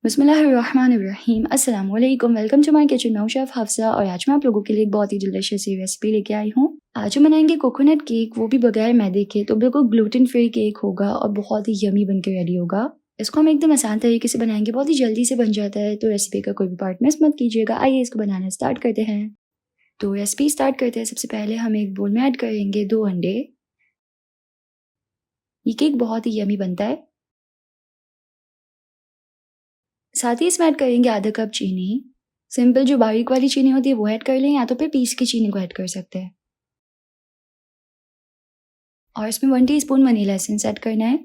बिस्मिल्लाहिर्रहमानिर्रहीम अस्सलाम वालेकुम। Welcome to my kitchen. मैं शेफ़ हफ्सा और आज मैं आप लोगों के लिए एक बहुत ही डिलीशियस सी रेसिपी लेके आई हूँ। आज हम बनाएंगे कोकोनट केक, वो भी बगैर मैदे के। तो बिल्कुल ग्लूटेन फ्री केक होगा और बहुत ही यमी बन के रेडी होगा। इसको हम एकदम आसान तरीके से बनाएंगे, बहुत ही जल्दी से बन जाता है। तो रेसिपी का कोई भी पार्ट मिस मत कीजिएगा। आइए इसको बनाना स्टार्ट करते हैं। तो रेसिपी स्टार्ट करते हैं। सबसे पहले हम एक बोल में ऐड करेंगे 2 अंडे। ये केक बहुत ही यमी बनता है। साथ ही इसमें ऐड करेंगे आधा कप चीनी। सिंपल जो बारीक वाली चीनी होती है वो ऐड कर लें, या तो फिर पीस की चीनी को ऐड कर सकते हैं। और इसमें 1 टीस्पून वनीला एसेंस ऐड करना है।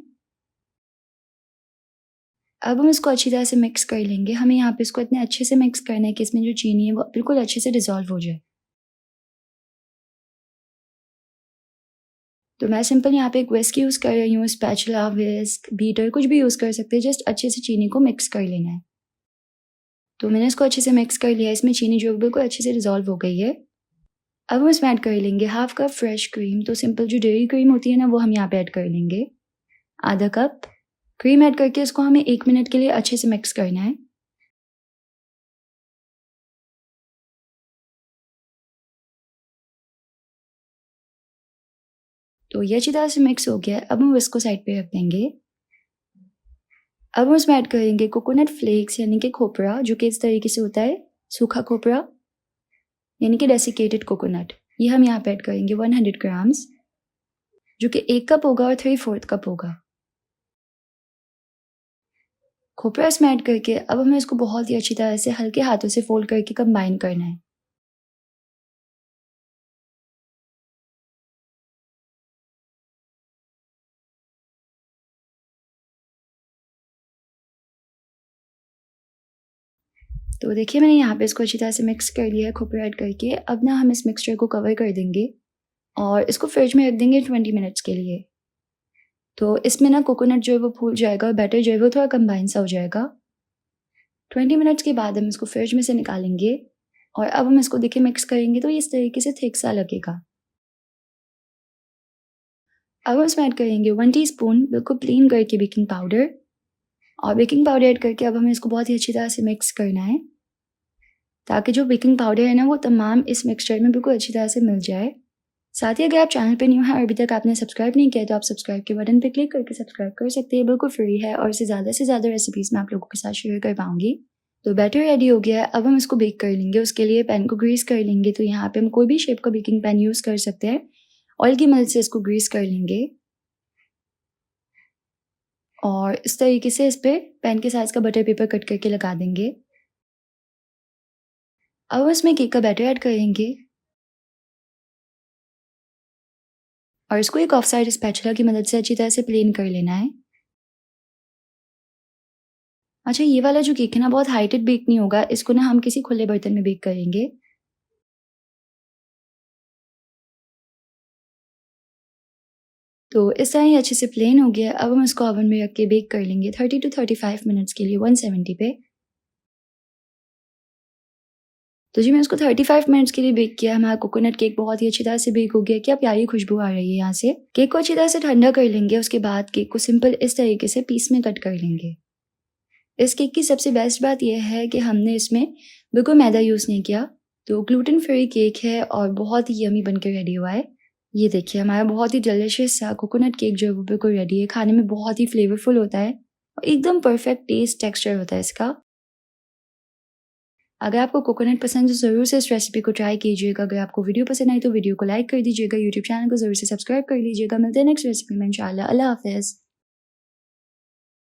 अब हम इसको अच्छी तरह से मिक्स कर लेंगे। हमें यहाँ पे इसको इतने अच्छे से मिक्स करना है कि इसमें जो चीनी है वो बिल्कुल अच्छे से डिज़ोल्व हो जाए। तो मैं सिंपल यहाँ पे एक विस्क यूज़ कर रही हूँ, स्पैचुला, विस्क, बीटर कुछ भी यूज़ कर सकते हैं। जस्ट अच्छे से चीनी को मिक्स कर लेना है। तो मैंने इसको अच्छे से मिक्स कर लिया। इसमें चीनी जो है बिल्कुल अच्छे से डिज़ोल्व हो गई है। अब हम इसमें ऐड कर लेंगे हाफ कप फ्रेश क्रीम। तो सिंपल जो डेयरी क्रीम होती है ना, वो हम यहाँ पे ऐड कर लेंगे। आधा कप क्रीम ऐड करके इसको हमें 1 मिनट के लिए अच्छे से मिक्स करना है। तो ये अच्छी तरह से मिक्स हो गया है। अब हम इसको साइड पे रख देंगे। अब हम इसमें ऐड करेंगे कोकोनट फ्लेक्स, यानी कि खोपरा, जो कि इस तरीके से होता है, सूखा खोपरा, यानी कि डेसिकेटेड कोकोनट। ये हम यहाँ पे ऐड करेंगे 100 ग्राम्स, जो कि 1 कप होगा और 3/4 कप होगा। खोपरा इसमें ऐड करके अब हमें इसको बहुत ही अच्छी तरह से हल्के हाथों से फोल्ड करके कंबाइन करना है। तो देखिए मैंने यहाँ पे इसको अच्छी तरह से मिक्स कर लिया है खोपरा ऐड करके। अब ना हम इस मिक्सचर को कवर कर देंगे और इसको फ्रिज में रख देंगे 20 मिनट्स के लिए। तो इसमें ना कोकोनट जो है वो फूल जाएगा और बैटर जो है वो थोड़ा कंबाइन सा हो जाएगा। 20 मिनट्स के बाद हम इसको फ्रिज में से निकालेंगे और अब हम इसको देखिए मिक्स करेंगे तो ये इस तरीके से थिक सा लगेगा। अब हम इसमें ऐड करेंगे 1 टीस्पून बिल्कुल प्लेन करके बेकिंग पाउडर। और बेकिंग पाउडर ऐड करके अब हमें इसको बहुत ही अच्छी तरह से मिक्स करना है, ताकि जो बेकिंग पाउडर है ना वो तमाम इस मिक्सचर में बिल्कुल अच्छी तरह से मिल जाए। साथ ही अगर आप चैनल पे न्यू हैं और अभी तक आपने सब्सक्राइब नहीं किया तो आप सब्सक्राइब के बटन पे क्लिक करके सब्सक्राइब कर सकते हैं। बिल्कुल फ्री है और इसे ज़्यादा से ज़्यादा रेसिपीज़ मैं आप लोगों के साथ शेयर कर पाऊंगी। तो बैटर रेडी हो गया है। अब हम इसको बेक कर लेंगे। उसके लिए पैन को ग्रीस कर लेंगे। तो यहाँ पे हम कोई भी शेप का बेकिंग पैन यूज़ कर सकते हैं। ऑयल की मदद से इसको ग्रीस कर लेंगे और इस तरीके से इस पर पैन के साइज़ का बटर पेपर कट करके लगा देंगे। अब इसमें केक का बैटर ऐड करेंगे और इसको एक ऑफ साइड स्पैचुला की मदद से अच्छी तरह से प्लेन कर लेना है। अच्छा, ये वाला जो केक है ना बहुत हाइटेड बेक नहीं होगा। इसको ना हम किसी खुले बर्तन में बेक करेंगे। तो इस तरह ये अच्छे से प्लेन हो गया। अब हम इसको ओवन में रख के बेक कर लेंगे 30 to 35 मिनट्स के लिए 170 पे। तो जी मैं इसको 35 मिनट्स के लिए बेक किया। हमारा कोकोनट केक बहुत ही अच्छी तरह से बेक हो गया। क्या प्यारी खुशबू आ रही है यहाँ से। केक को अच्छी तरह से ठंडा कर लेंगे। उसके बाद केक को सिंपल इस तरीके से पीस में कट कर लेंगे। इस केक की सबसे बेस्ट बात यह है कि हमने इसमें बिल्कुल मैदा यूज़ नहीं किया। तो ग्लूटेन फ्री केक है और बहुत ही यमी बनकर रेडी हुआ है। ये देखिए हमारा बहुत ही डिलिशियस सा कोकोनट केक जो है वो बिल्कुल रेडी है। खाने में बहुत ही फ्लेवरफुल होता है और एकदम परफेक्ट टेस्ट टेक्सचर होता है इसका। अगर आपको कोकोनट पसंद है तो ज़रूर से इस रेसिपी को ट्राई कीजिएगा। अगर आपको वीडियो पसंद आई तो वीडियो को लाइक कर दीजिएगा। यूट्यूब चैनल को ज़रूर से सब्सक्राइब कर लीजिएगा। मिलते हैं नेक्स्ट रेसिपी में इंशाल्लाह। अल्लाह हाफ़िज़।